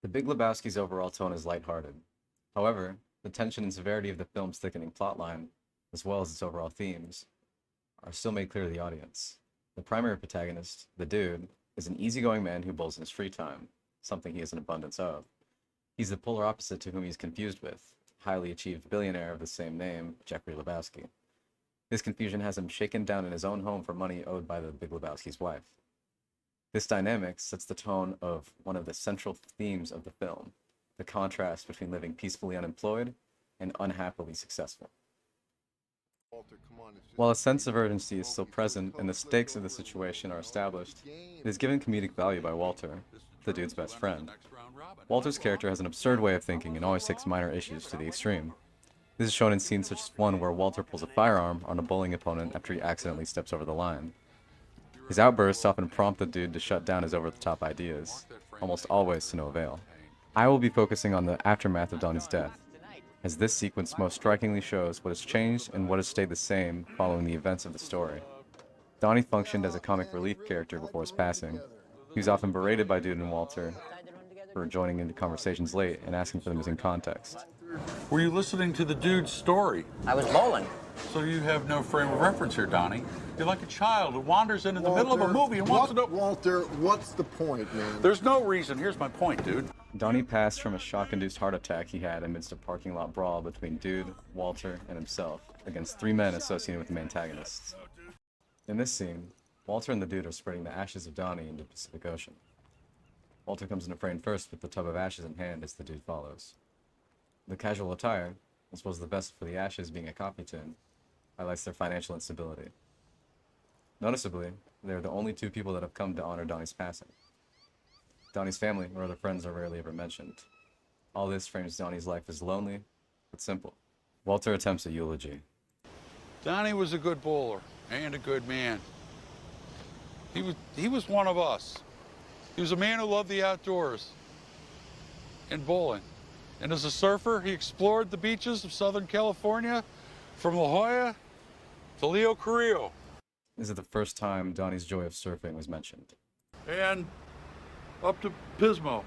The Big Lebowski's overall tone is lighthearted. However, the tension and severity of the film's thickening plotline, as well as its overall themes, are still made clear to the audience. The primary protagonist, the dude, is an easygoing man who bowls in his free time, something he has an abundance of. He's the polar opposite to whom he's confused with, highly achieved billionaire of the same name, Jeffrey Lebowski. This confusion has him shaken down in his own home for money owed by the Big Lebowski's wife. This dynamic sets the tone of one of the central themes of the film, the contrast between living peacefully unemployed and unhappily successful. While a sense of urgency is still present and the stakes of the situation are established, it is given comedic value by Walter, the dude's best friend. Walter's character has an absurd way of thinking and always takes minor issues to the extreme. This is shown in scenes such as one where Walter pulls a firearm on a bowling opponent after he accidentally steps over the line. His outbursts often prompt the dude to shut down his over-the-top ideas, almost always to no avail. I will be focusing on the aftermath of Donnie's death, as this sequence most strikingly shows what has changed and what has stayed the same following the events of the story. Donnie functioned as a comic relief character before his passing. He was often berated by Dude and Walter for joining into conversations late and asking for the missing context. Were you listening to the dude's story? I was bowling. So you have no frame of reference here, Donnie. You're like a child who wanders in the middle of a movie and wants to know... Walter, what's the point, man? There's no reason. Here's my point, dude. Donnie passed from a shock-induced heart attack he had amidst a parking lot brawl between Dude, Walter, and himself against three men associated with the antagonists. In this scene, Walter and the Dude are spreading the ashes of Donnie into the Pacific Ocean. Walter comes into frame first with the tub of ashes in hand as the Dude follows. The casual attire, as well as the vessel for the ashes being a coffee tin, highlights their financial instability. Noticeably, they are the only two people that have come to honor Donnie's passing. Donnie's family or other friends are rarely ever mentioned. All this frames Donnie's life as lonely, but simple. Walter attempts a eulogy. Donnie was a good bowler and a good man. He was one of us. He was a man who loved the outdoors and bowling. And as a surfer, he explored the beaches of Southern California from La Jolla to Leo Carrillo. This is the first time Donnie's joy of surfing was mentioned. And up to Pismo.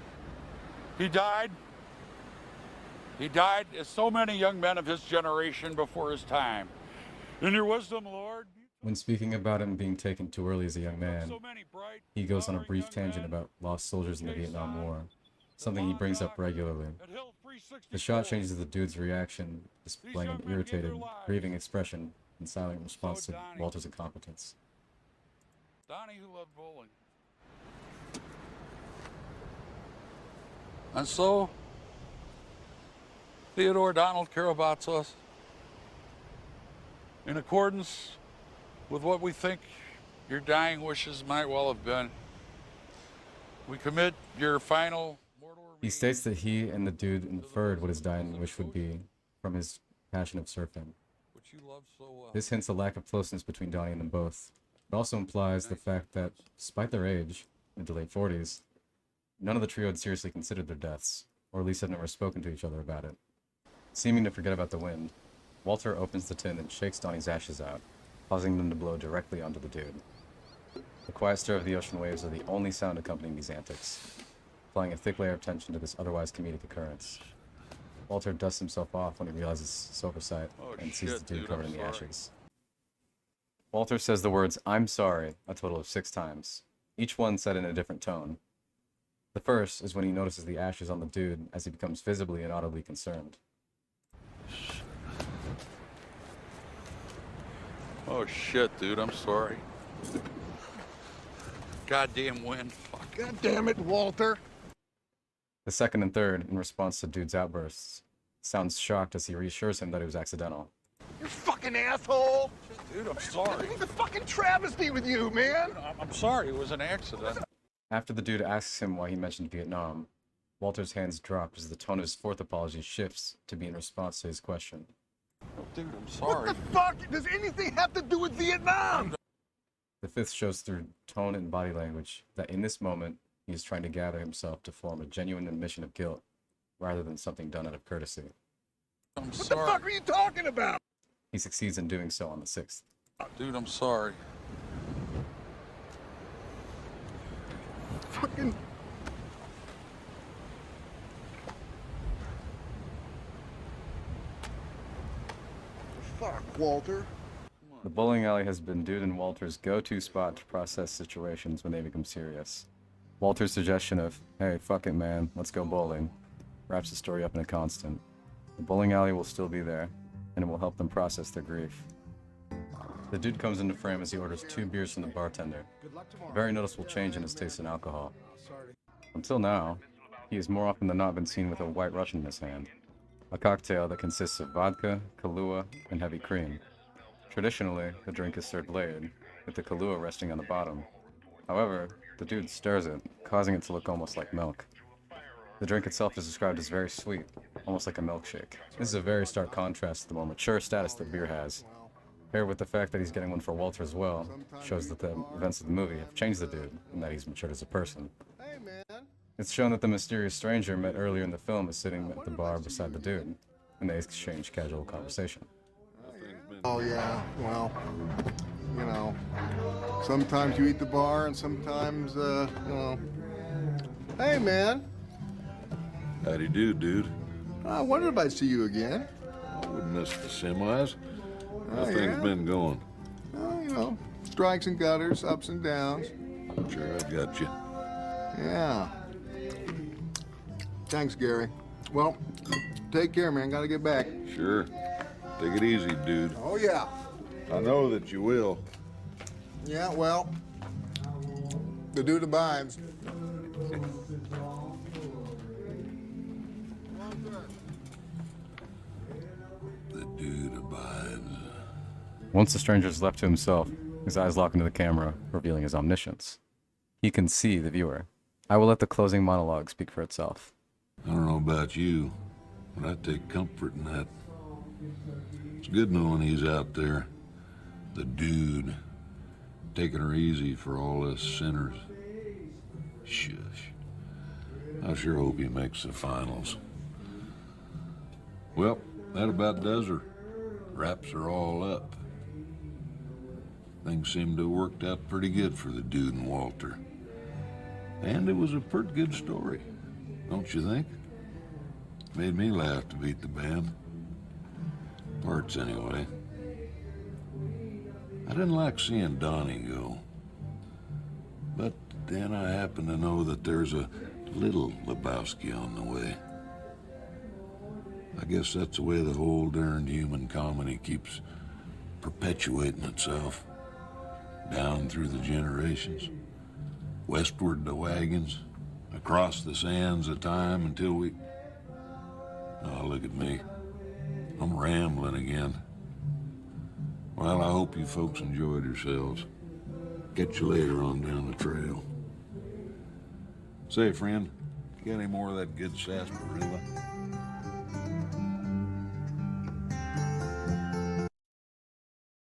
He died. He died as so many young men of his generation before his time. In your wisdom, Lord. When speaking about him being taken too early as a young man, he goes on a brief tangent about lost soldiers in the Vietnam War, something he brings up regularly. The shot changes the dude's reaction, displaying an irritated, grieving expression in silent response to Walter's incompetence. Donnie who loved bowling. And so, Theodore Donald Karabatsos, in accordance with what we think your dying wishes might well have been, we commit your final mortal remains. He states that he and the dude inferred what his dying wish would be from his passion of surfing. Which you love so well. This hints a lack of closeness between Donnie and them both. It also implies the fact that, despite their age, mid to late 40s, none of the trio had seriously considered their deaths, or at least had never spoken to each other about it. Seeming to forget about the wind, Walter opens the tin and shakes Donnie's ashes out, causing them to blow directly onto the dude. The quiet stir of the ocean waves are the only sound accompanying these antics, applying a thick layer of tension to this otherwise comedic occurrence. Walter dusts himself off when he realizes his oversight and sees the dude covered in the ashes. Walter says the words, "I'm sorry," a total of 6 times, each one said in a different tone. The first is when he notices the ashes on the dude as he becomes visibly and audibly concerned. Oh shit, dude, I'm sorry. Goddamn wind. Fuck. God damn it, Walter. The second and third, in response to dude's outbursts, sounds shocked as he reassures him that it was accidental. You fucking asshole. Dude, I'm sorry. It's a fucking travesty with you, man. I'm sorry, it was an accident. After the dude asks him why he mentioned Vietnam, Walter's hands drop as the tone of his fourth apology shifts to be in response to his question. Oh, dude, I'm sorry. What the fuck does anything have to do with Vietnam? The fifth shows through tone and body language that in this moment, he is trying to gather himself to form a genuine admission of guilt, rather than something done out of courtesy. I'm What sorry. the fuck are you talking about? He succeeds in doing so on the 6th. Dude, I'm sorry. Fucking... Walter. The bowling alley has been Dude and Walter's go-to spot to process situations when they become serious. Walter's suggestion of, hey, fuck it, man, let's go bowling, wraps the story up in a constant. The bowling alley will still be there, and it will help them process their grief. The Dude comes into frame as he orders 2 beers from the bartender. A very noticeable change in his taste in alcohol. Until now, he has more often than not been seen with a White Russian in his hand, a cocktail that consists of vodka, Kahlua, and heavy cream. Traditionally, the drink is served layered, with the Kahlua resting on the bottom. However, the Dude stirs it, causing it to look almost like milk. The drink itself is described as very sweet, almost like a milkshake. This is a very stark contrast to the more mature status that beer has. Paired with the fact that he's getting one for Walter as well, shows that the events of the movie have changed the Dude, and that he's matured as a person. Hey, man. It's shown that the mysterious stranger met earlier in the film is sitting at the bar beside the Dude, and they exchange casual conversation. Oh, yeah, well, you know, sometimes you eat the bar and sometimes, you know. Hey, man, Howdy do, dude. I wondered if I'd see you again. I wouldn't miss the semis. How Oh, things yeah? been going? Well, you know, strikes and gutters, ups and downs. Sure, I got you. Yeah. Thanks, Gary. Well, take care, man. Gotta get back. Sure. Take it easy, dude. Oh, yeah. I know that you will. Yeah, well, the dude abides. The dude abides. Once the stranger is left to himself, his eyes lock into the camera, revealing his omniscience. He can see the viewer. I will let the closing monologue speak for itself. I don't know about you, but I take comfort in that. It's good knowing he's out there, the dude, taking her easy for all us sinners. Shush. I sure hope he makes the finals. Well, that about does her. Wraps her all up. Things seem to have worked out pretty good for the Dude and Walter. And it was a pretty good story, don't you think? Made me laugh to beat the band. Parts, anyway. I didn't like seeing Donnie go. But then I happen to know that there's a little Lebowski on the way. I guess that's the way the whole darned human comedy keeps perpetuating itself. Down through the generations. Westward the wagons. Across the sands of time until we... Oh, look at me. I'm rambling again. Well, I hope you folks enjoyed yourselves. Catch you later on down the trail. Say, friend, you got any more of that good sarsaparilla?